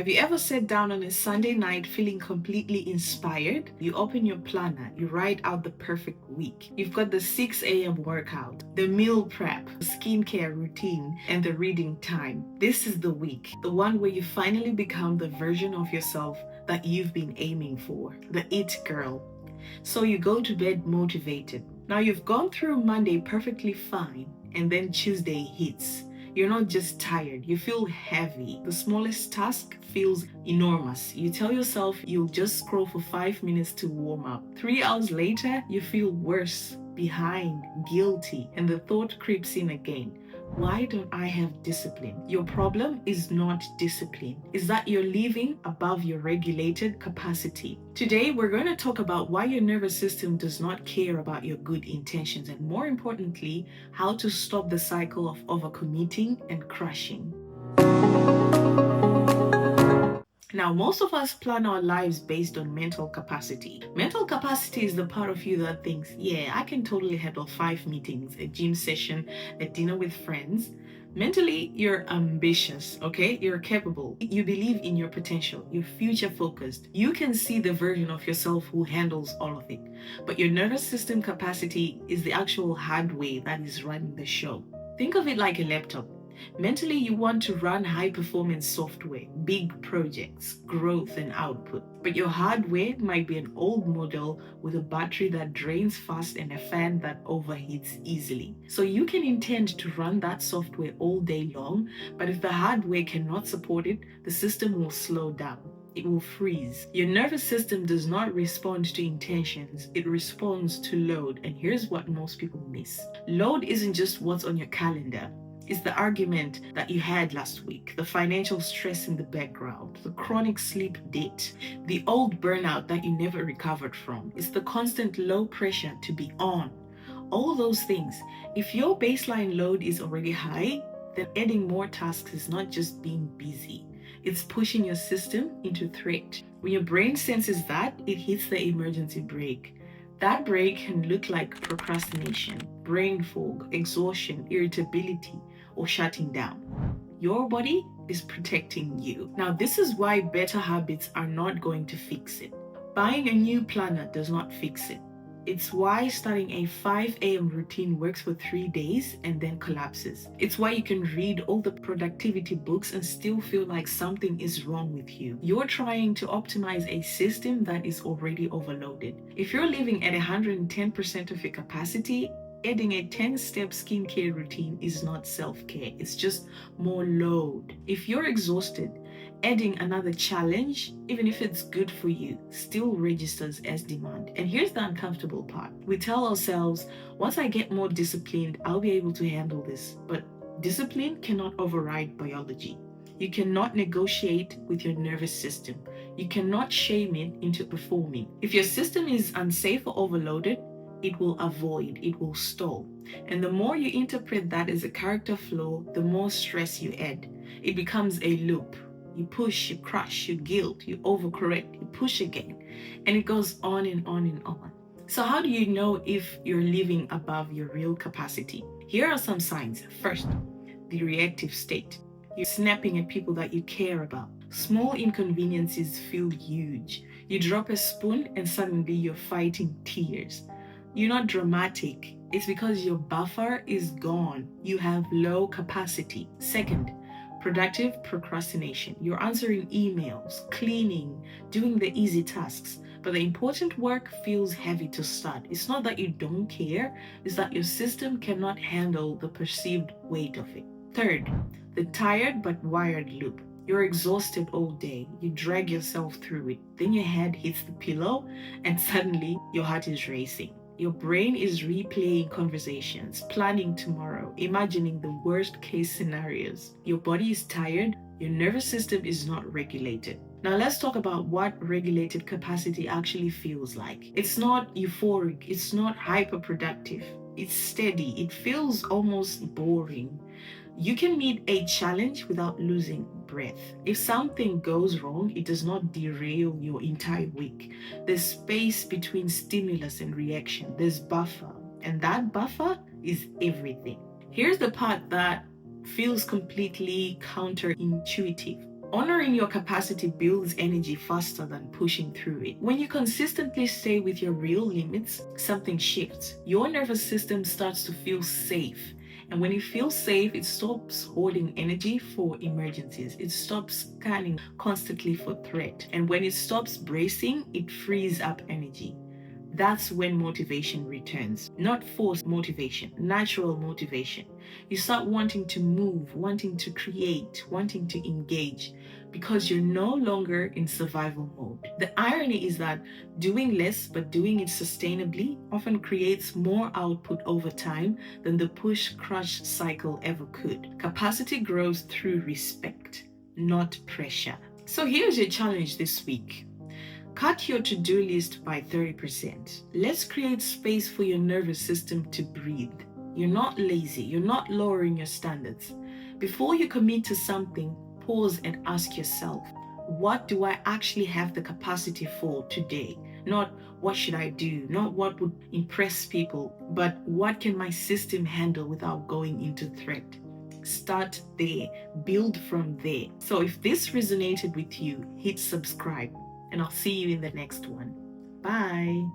Have you ever sat down on a Sunday night feeling completely inspired? You open your planner, you write out the perfect week. You've got the 6 a.m. workout, the meal prep, the skincare routine, and the reading time. This is the week, the one where you finally become the version of yourself that you've been aiming for, the it girl. So you go to bed motivated. Now you've gone through Monday perfectly fine, and then Tuesday hits. You're not just tired, you feel heavy. The smallest task feels enormous. You tell yourself you'll just scroll for 5 minutes to warm up. 3 hours later, you feel worse, behind, guilty, and the thought creeps in again. Why don't I have discipline? Your problem is not discipline. It's that you're living above your regulated capacity. Today, we're going to talk about why your nervous system does not care about your good intentions, and more importantly, how to stop the cycle of overcommitting and crashing. Now, most of us plan our lives based on mental capacity. Mental capacity is the part of you that thinks, yeah, I can totally handle 5 meetings, a gym session, a dinner with friends. Mentally, you're ambitious, okay? You're capable. You believe in your potential. You're future focused. You can see the version of yourself who handles all of it. But your nervous system capacity is the actual hardware that is running the show. Think of it like a laptop. Mentally, you want to run high-performance software, big projects, growth and output. But your hardware might be an old model with a battery that drains fast and a fan that overheats easily. So you can intend to run that software all day long, but if the hardware cannot support it, the system will slow down. It will freeze. Your nervous system does not respond to intentions, it responds to load. And here's what most people miss. Load isn't just what's on your calendar. It's the argument that you had last week, the financial stress in the background, the chronic sleep debt, the old burnout that you never recovered from. It's the constant low pressure to be on. All those things. If your baseline load is already high, then adding more tasks is not just being busy. It's pushing your system into threat. When your brain senses that, it hits the emergency brake. That brake can look like procrastination, brain fog, exhaustion, irritability, or shutting down. Your body is protecting you. Now, this is why better habits are not going to fix it. Buying a new planner does not fix it. It's why starting a 5 a.m. routine works for 3 days and then collapses. It's why you can read all the productivity books and still feel like something is wrong with you. You're trying to optimize a system that is already overloaded. If you're living at 110% of your capacity, adding a 10-step skincare routine is not self-care. It's just more load. If you're exhausted, adding another challenge, even if it's good for you, still registers as demand. And here's the uncomfortable part. We tell ourselves, once I get more disciplined, I'll be able to handle this. But discipline cannot override biology. You cannot negotiate with your nervous system. You cannot shame it into performing. If your system is unsafe or overloaded, it will avoid, it will stall. And the more you interpret that as a character flaw, the more stress you add. It becomes a loop. You push, you crush, you guilt, you overcorrect, you push again. And it goes on and on and on. So how do you know if you're living above your real capacity? Here are some signs. First, the reactive state. You're snapping at people that you care about. Small inconveniences feel huge. You drop a spoon and suddenly you're fighting tears. You're not dramatic. It's because your buffer is gone. You have low capacity. Second, productive procrastination. You're answering emails, cleaning, doing the easy tasks, but the important work feels heavy to start. It's not that you don't care, it's that your system cannot handle the perceived weight of it. Third, the tired but wired loop. You're exhausted all day. You drag yourself through it. Then your head hits the pillow and suddenly your heart is racing. Your brain is replaying conversations, planning tomorrow, imagining the worst case scenarios. Your body is tired, your nervous system is not regulated. Now let's talk about what regulated capacity actually feels like. It's not euphoric, it's not hyperproductive, it's steady, it feels almost boring. You can meet a challenge without losing breath. If something goes wrong, it does not derail your entire week. There's space between stimulus and reaction. There's buffer, and that buffer is everything. Here's the part that feels completely counterintuitive. Honoring your capacity builds energy faster than pushing through it. When you consistently stay with your real limits, something shifts. Your nervous system starts to feel safe. And when it feels safe, it stops hoarding energy for emergencies. It stops scanning constantly for threat. And when it stops bracing, it frees up energy. That's when motivation returns. Not forced motivation, natural motivation. You start wanting to move, wanting to create, wanting to engage because you're no longer in survival mode. The irony is that doing less but doing it sustainably often creates more output over time than the push crush cycle ever could. Capacity grows through respect, not pressure. So here's your challenge this week. Cut your to-do list by 30%. Let's create space for your nervous system to breathe. You're not lazy. You're not lowering your standards. Before you commit to something, pause and ask yourself, what do I actually have the capacity for today? Not what should I do, not what would impress people, but what can my system handle without going into threat? Start there, build from there. So if this resonated with you, hit subscribe and I'll see you in the next one. Bye.